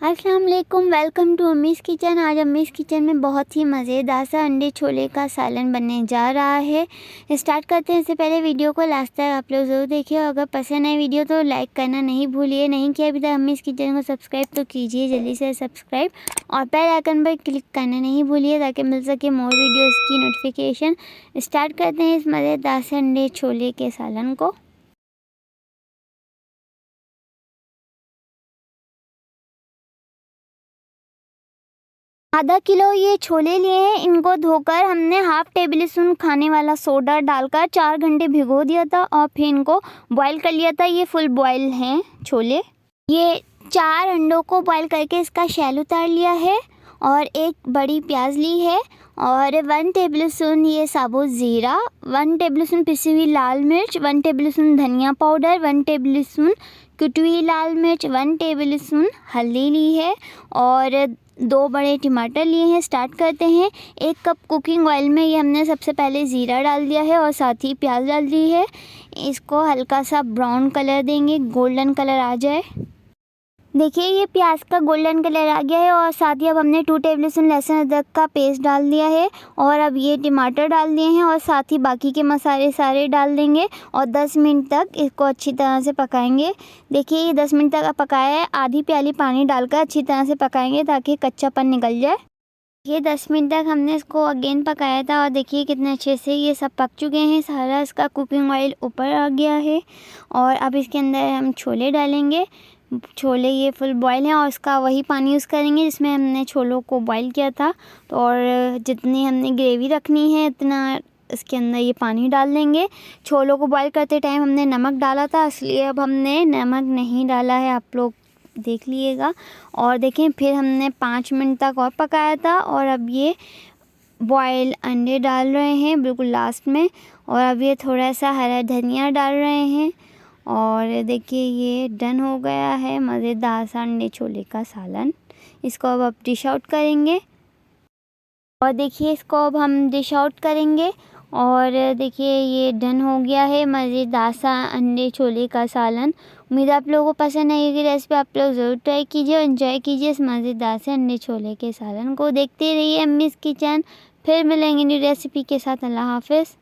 अस्सलाम वालेकुम, welcome to अम्मीज़ kitchen. आज अम्मीज़ किचन में बहुत ही मज़ेदार सा अंडे छोले का सालन बनने जा रहा है। स्टार्ट करते हैं। इससे पहले वीडियो को लास्ट तक आप लोग ज़रूर देखिए और अगर पसंद आए वीडियो तो लाइक करना नहीं भूलिए। नहीं किया अभी तक अम्मीज़ किचन को सब्सक्राइब तो कीजिए जल्दी से सब्सक्राइब और बेल आइकन पर क्लिक करना नहीं भूलिए ताकि मिल सके मोर वीडियोज़ की नोटिफिकेशन। स्टार्ट करते हैं इस मज़ेदार से अंडे छोले के सालन को। आधा किलो ये छोले लिए हैं। इनको धोकर हमने हाफ टेबल स्पून खाने वाला सोडा डालकर 4 घंटे भिगो दिया था और फिर इनको बॉईल कर लिया था। ये फुल बॉईल हैं छोले। ये 4 अंडों को बॉईल करके इसका शैल उतार लिया है और एक बड़ी प्याज ली है और 1 टेबल स्पून ये साबुत ज़ीरा, 1 टेबल स्पून पिसी हुई लाल मिर्च, 1 टेबल स्पून धनिया पाउडर, 1 टेबल स्पून कुटी हुई लाल मिर्च, 1 टेबल स्पून हल्दी ली है और 2 बड़े टमाटर लिए हैं। स्टार्ट करते हैं। 1 कप कुकिंग ऑयल में ये हमने सबसे पहले ज़ीरा डाल दिया है और साथ ही प्याज डाल दी है। इसको हल्का सा ब्राउन कलर देंगे, गोल्डन कलर आ जाए। देखिए ये प्याज का गोल्डन कलर आ गया है और साथ ही अब हमने 2 टेबल स्पून लहसुन अदरक का पेस्ट डाल दिया है और अब ये टमाटर डाल दिए हैं और साथ ही बाकी के मसाले सारे डाल देंगे और 10 मिनट तक इसको अच्छी तरह से पकाएंगे। देखिए ये 10 मिनट तक पकाया है। आधी प्याली पानी डालकर अच्छी तरह से पकाएंगे ताकि कच्चापन निकल जाए। ये 10 मिनट तक हमने इसको अगेन पकाया था और देखिए कितने अच्छे से ये सब पक चुके हैं। सारा इसका कुकिंग ऑयल ऊपर आ गया है और अब इसके अंदर हम छोले डालेंगे। छोले ये फुल बॉयल हैं और इसका वही पानी यूज़ करेंगे जिसमें हमने छोलों को बॉईल किया था। तो और जितनी हमने ग्रेवी रखनी है इतना इसके अंदर ये पानी डाल देंगे। छोलों को बॉईल करते टाइम हमने नमक डाला था इसलिए अब हमने नमक नहीं डाला है, आप लोग देख लीजिएगा। और देखें फिर हमने 5 मिनट तक और पकाया था और अब ये बॉयल अंडे डाल रहे हैं बिल्कुल लास्ट में और अब ये थोड़ा सा हरा धनिया डाल रहे हैं और देखिए ये डन हो गया है मज़ेदार सा अंडे छोले का सालन। इसको अब डिश आउट करेंगे और देखिए इसको अब हम डिश आउट करेंगे और देखिए ये डन हो गया है मज़ेदार सा अंडे छोले का सालन। उम्मीद है आप लोगों को पसंद आएगी रेसिपी। आप लोग ज़रूर ट्राई कीजिए और एंजॉय कीजिए इस मज़ेदार से अंडे छोले के सालन को। देखते रहिए अम्मीज़ किचन। फिर मिलेंगे न्यू रेसिपी के साथ। अल्लाह हाफ़िज़।